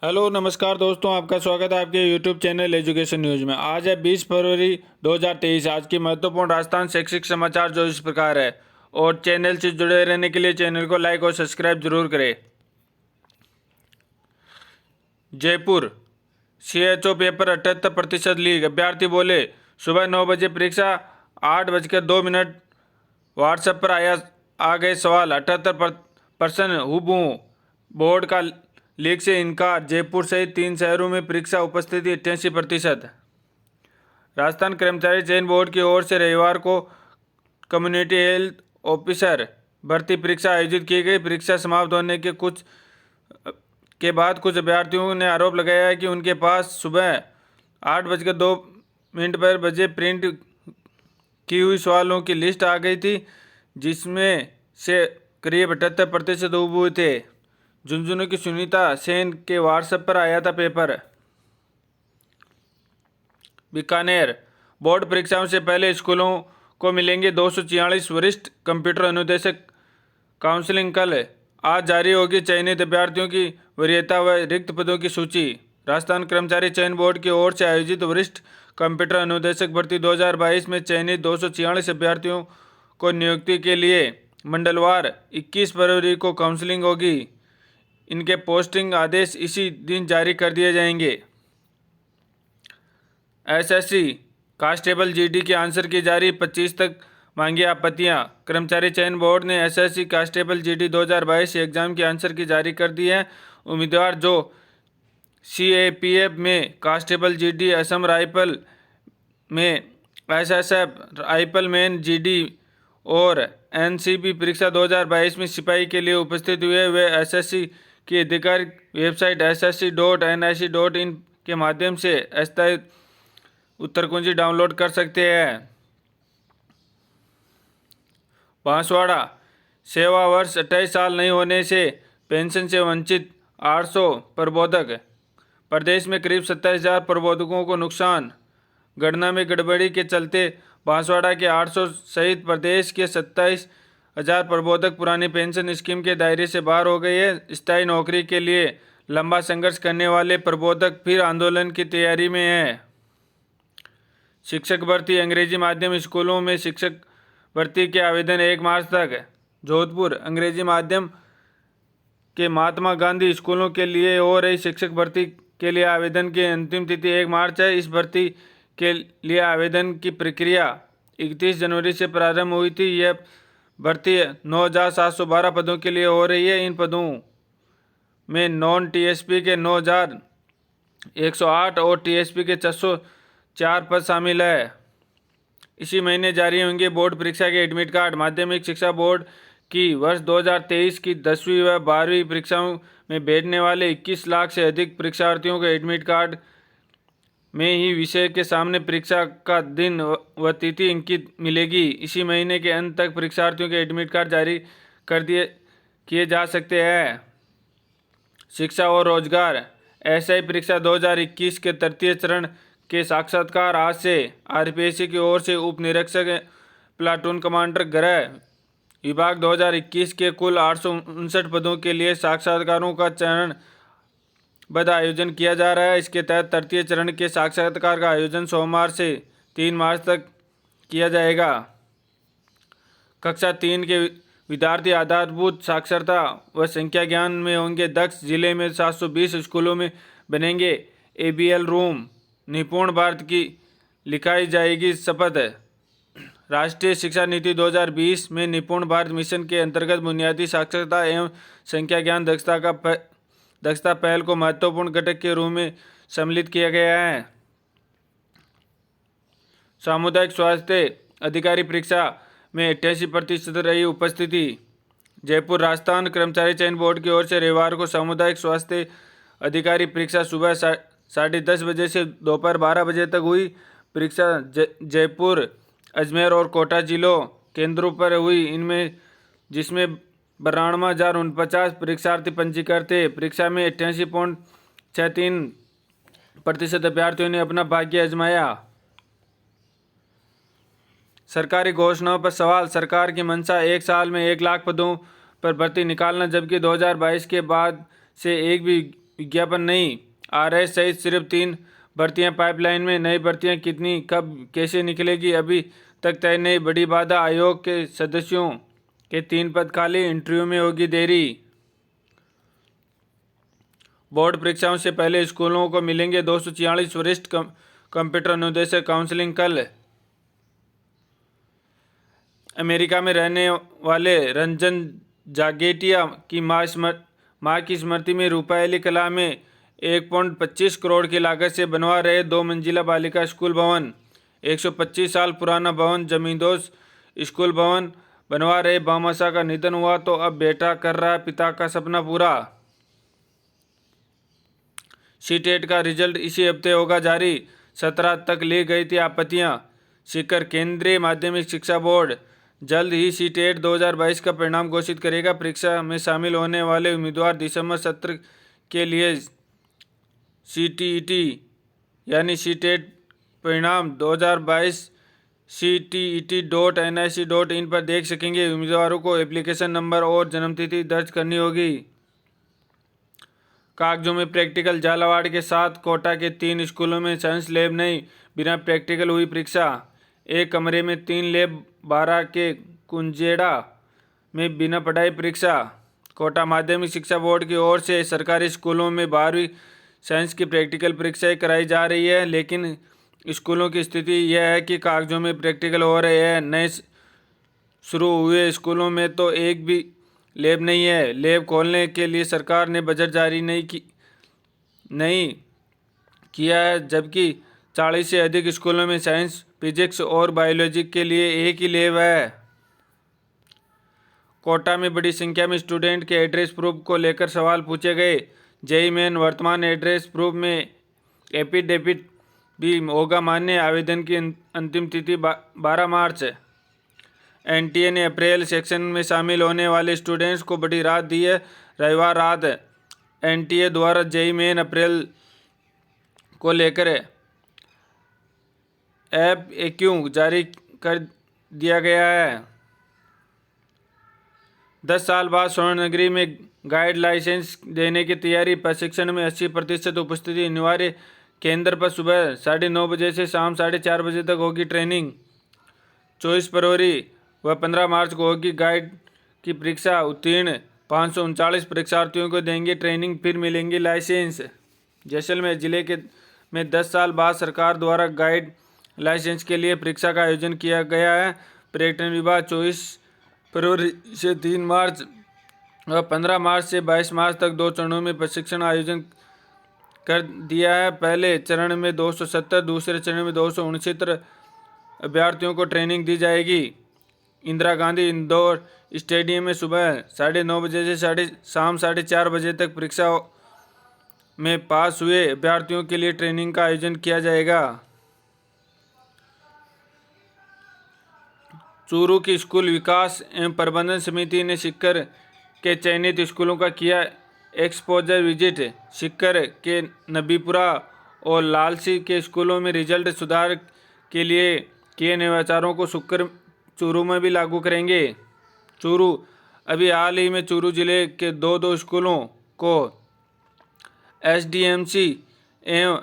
Hello नमस्कार दोस्तों, आपका स्वागत है आपके यूट्यूब चैनल एजुकेशन न्यूज़ में। आज है 20 फरवरी 2023। आज की महत्वपूर्ण राजस्थान शैक्षिक समाचार जो इस प्रकार है, और चैनल से जुड़े रहने के लिए चैनल को लाइक और सब्सक्राइब जरूर करें। Jaipur CHO paper 78% leak. अभ्यर्थी बोले सुबह 9 बजे परीक्षा, 8:02 व्हाट्सएप पर आ गए सवाल। 78% हुबहू। बोर्ड का लीक से इनकार। जयपुर सहित 3 शहरों में परीक्षा उपस्थिति 88%। राजस्थान कर्मचारी चयन बोर्ड की ओर से रविवार को कम्युनिटी हेल्थ ऑफिसर भर्ती परीक्षा आयोजित की गई। परीक्षा समाप्त होने के बाद कुछ अभ्यर्थियों ने आरोप लगाया है कि उनके पास सुबह 8:02 पर बजे प्रिंट की हुई सवालों की लिस्ट आ गई थी, जिसमें से करीब 78% हुए थे। झुंझुनू की सुनीता सेन के व्हाट्सएप पर आया था पेपर। बीकानेर बोर्ड परीक्षाओं से पहले स्कूलों को मिलेंगे 246 वरिष्ठ कंप्यूटर अनुदेशक। काउंसलिंग कल। आज जारी होगी चयनित अभ्यर्थियों की वरीयता व रिक्त पदों की सूची। राजस्थान कर्मचारी चयन बोर्ड की ओर से आयोजित वरिष्ठ कंप्यूटर अनुदेशक भर्ती 2022 में चयनित 246 अभ्यर्थियों को नियुक्ति के लिए मंडलवार 21 फरवरी को काउंसलिंग होगी। इनके पोस्टिंग आदेश इसी दिन जारी कर दिए जाएंगे। SSC कांस्टेबल GD के आंसर की जारी, 25 तक मांगी आपत्तियां। कर्मचारी चयन बोर्ड ने SSC कांस्टेबल GD 2022 एग्जाम की आंसर की जारी कर दी है। उम्मीदवार जो CAPF में कांस्टेबल GD, असम राइफल में SSF राइफल मैन GD और NCB परीक्षा 2022 में सिपाही के लिए उपस्थित हुए, वे SSC की आधिकारिक वेबसाइट ssc.nic.in के माध्यम से अस्थायी उत्तर कुंजी डाउनलोड कर सकते हैं। बांसवाड़ा सेवा वर्ष 28 साल नहीं होने से पेंशन से वंचित 800 प्रबोधक। प्रदेश में करीब 27,000 प्रबोधकों को नुकसान। गणना में गड़बड़ी के चलते बांसवाड़ा के 800 सहित प्रदेश के 27,000 प्रबोधक पुरानी पेंशन स्कीम के दायरे से बाहर हो गए हैं। स्थायी नौकरी के लिए लंबा संघर्ष करने वाले प्रबोधक फिर आंदोलन की तैयारी में हैं। शिक्षक भर्ती। अंग्रेजी माध्यम स्कूलों में शिक्षक भर्ती के आवेदन 1 मार्च तक। जोधपुर अंग्रेजी माध्यम के महात्मा गांधी स्कूलों के लिए हो रही शिक्षक भर्ती के लिए आवेदन की अंतिम तिथि 1 मार्च है। इस भर्ती के लिए आवेदन की प्रक्रिया 31 जनवरी से प्रारंभ हुई थी। यह भर्ती 9,712 पदों के लिए हो रही है। इन पदों में नॉन TSP के 9,108 और TSP के 604 पद शामिल है। इसी महीने जारी होंगे बोर्ड परीक्षा के एडमिट कार्ड। माध्यमिक शिक्षा बोर्ड की वर्ष 2023 की 10वीं व 12वीं परीक्षाओं में बैठने वाले 21 लाख से अधिक परीक्षार्थियों को एडमिट कार्ड में ही विषय के सामने परीक्षा का दिन व तिथि अंकित मिलेगी। इसी महीने के अंत तक परीक्षार्थियों के एडमिट कार्ड जारी किए जा सकते हैं। शिक्षा और रोजगार। SI परीक्षा 2021 के तृतीय चरण के साक्षात्कार आज से। RPSC की ओर से उप निरीक्षक प्लाटून कमांडर गृह विभाग 2021 के कुल 859 पदों के लिए साक्षात्कारों का चरणबद्ध आयोजन किया जा रहा है। इसके तहत तृतीय चरण के साक्षात्कार का आयोजन सोमवार से 3 मार्च तक किया जाएगा। कक्षा 3 के विद्यार्थी आधारभूत साक्षरता व संख्या ज्ञान में होंगे दक्ष। जिले में 720 स्कूलों में बनेंगे ABL रूम। निपुण भारत की लिखाई जाएगी शपथ। राष्ट्रीय शिक्षा नीति 2020 में निपुण भारत मिशन के अंतर्गत बुनियादी साक्षरता एवं संख्या ज्ञान दक्षता पहल को महत्वपूर्ण घटक के रूप में सम्मिलित किया गया है। सामुदायिक स्वास्थ्य अधिकारी परीक्षा में 88% रही उपस्थिति। जयपुर राजस्थान कर्मचारी चयन बोर्ड की ओर से रविवार को सामुदायिक स्वास्थ्य अधिकारी परीक्षा सुबह 10:30 बजे से दोपहर 12 बजे तक हुई। परीक्षा जयपुर, अजमेर और कोटा जिलों केंद्रों पर हुई, जिसमें 92,049 परीक्षार्थी पंजीकृत थे। परीक्षा में 88.63% अभ्यर्थियों ने अपना भाग्य आजमाया। सरकारी घोषणाओं पर सवाल। सरकार की मंशा 1 साल में 1 लाख पदों पर भर्ती निकालना, जबकि 2022 के बाद से एक भी विज्ञापन नहीं आ रहे सहित सिर्फ 3 भर्तियां पाइपलाइन में। नई भर्तियां कितनी, कब, कैसे निकलेगी, अभी तक तय नहीं। बड़ी बाधा, आयोग के सदस्यों के 3 पद खाली, इंटरव्यू में होगी देरी। बोर्ड परीक्षाओं से पहले स्कूलों को मिलेंगे 246 वरिष्ठ कंप्यूटर अनुदेशक। काउंसलिंग कल। अमेरिका में रहने वाले रंजन जागेटिया की मां की स्मृति में रूपायली कला में 1.25 करोड़ की लागत से बनवा रहे 2 मंजिला बालिका स्कूल भवन। 125 साल पुराना भवन जमींदोज स्कूल भवन बनवा रहे भामाशाह का निधन हुआ तो अब बेटा कर रहा है पिता का सपना पूरा। सीटेट का रिजल्ट इसी हफ्ते होगा जारी। 17 तक ली गई थी आपत्तियां। सीकर केंद्रीय माध्यमिक शिक्षा बोर्ड जल्द ही सीटेट 2022 का परिणाम घोषित करेगा। परीक्षा में शामिल होने वाले उम्मीदवार दिसंबर सत्र के लिए सीटीईटी यानी सीटेट परिणाम 2022 ctet.nic.in पर देख सकेंगे। उम्मीदवारों को एप्लीकेशन नंबर और जन्मतिथि दर्ज करनी होगी। कागजों में प्रैक्टिकल। झालावाड़ के 7 कोटा के 3 स्कूलों में साइंस लैब नहीं, बिना प्रैक्टिकल हुई परीक्षा। एक कमरे में 3 लैब, 12 के कुंजेड़ा में बिना पढ़ाई परीक्षा। कोटा माध्यमिक शिक्षा बोर्ड की ओर से सरकारी स्कूलों में 12वीं साइंस की प्रैक्टिकल परीक्षाएं कराई जा रही है, लेकिन स्कूलों की स्थिति यह है कि कागजों में प्रैक्टिकल हो रहे हैं। नए शुरू हुए स्कूलों में तो एक भी लैब नहीं है। लैब खोलने के लिए सरकार ने बजट जारी नहीं किया है, जबकि 40 से अधिक स्कूलों में साइंस, फिजिक्स और बायोलॉजी के लिए एक ही लैब है। कोटा में बड़ी संख्या में स्टूडेंट के एड्रेस प्रूफ को लेकर सवाल पूछे गए। जेईई मेन वर्तमान एड्रेस प्रूफ में एफिडेविट भी होगा मान्य। आवेदन की अंतिम तिथि 12 मार्च। एनटीए ने अप्रैल सेक्शन में शामिल होने वाले स्टूडेंट्स को बड़ी राहत दी है। रविवार रात एनटीए द्वारा जेईई मेन अप्रैल को लेकर FAQ जारी कर दिया गया है। 10 साल बाद स्वर्णनगरी में गाइड लाइसेंस देने की तैयारी। प्रशिक्षण में 80% उपस्थिति अनिवार्य। केंद्र पर सुबह 9:30 बजे से शाम 4:30 बजे तक होगी ट्रेनिंग। 24 फरवरी व 15 मार्च को होगी गाइड की परीक्षा। उत्तीर्ण 539 परीक्षार्थियों को देंगे ट्रेनिंग, फिर मिलेंगे लाइसेंस। जैसलमेर जिले में 10 साल बाद सरकार द्वारा गाइड लाइसेंस के लिए परीक्षा का आयोजन किया गया है। पर्यटन विभाग 24 फरवरी से 3 मार्च व 15 मार्च से 22 मार्च तक 2 चरणों में प्रशिक्षण आयोजन कर दिया है। पहले चरण में 270, दूसरे चरण में 269 अभ्यर्थियों को ट्रेनिंग दी जाएगी। इंदिरा गांधी इंदौर स्टेडियम में सुबह 9:30 बजे से शाम 4:30 बजे तक परीक्षा में पास हुए अभ्यर्थियों के लिए ट्रेनिंग का आयोजन किया जाएगा। चूरू की स्कूल विकास एवं प्रबंधन समिति ने सीकर के चयनित स्कूलों का किया एक्सपोजर विजिट। सीकर के नबीपुरा और लालसी के स्कूलों में रिजल्ट सुधार के लिए किए नवाचारों को शुक्र चूरू में भी लागू करेंगे। चूरू अभी हाल ही में चूरू जिले के 2 स्कूलों को SDMC एवं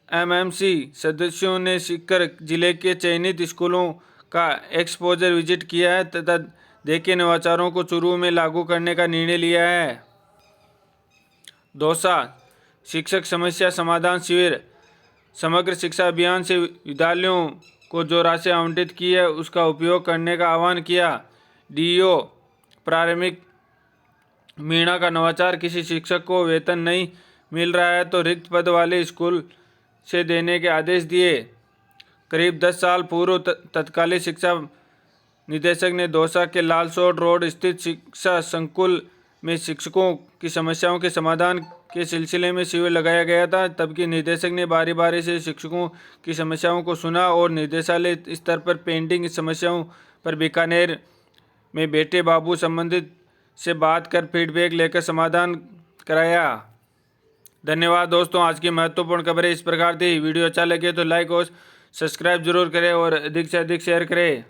MMC सदस्यों ने सीकर जिले के चयनित स्कूलों का एक्सपोजर विजिट किया है तथा देखे नवाचारों को चूरू में लागू करने का निर्णय लिया है। दौसा शिक्षक समस्या समाधान शिविर। समग्र शिक्षा अभियान से विद्यालयों को जो राशि आवंटित की है उसका उपयोग करने का आह्वान किया। DEO प्रारंभिक मीणा का नवाचार। किसी शिक्षक को वेतन नहीं मिल रहा है तो रिक्त पद वाले स्कूल से देने के आदेश दिए। करीब 10 साल पूर्व तत्कालीन शिक्षा निदेशक ने दौसा के लालसोट रोड स्थित शिक्षा संकुल में शिक्षकों की समस्याओं के समाधान के सिलसिले में शिविर लगाया गया था। तब की निदेशक ने बारी बारी से शिक्षकों की समस्याओं को सुना और निर्देशालय स्तर पर पेंडिंग समस्याओं पर बीकानेर में बेटे बाबू संबंधित से बात कर फीडबैक लेकर समाधान कराया। धन्यवाद दोस्तों, आज की महत्वपूर्ण खबरें इस प्रकार थी। वीडियो अच्छा लगे तो लाइक और सब्सक्राइब जरूर करें और अधिक से अधिक शेयर करें।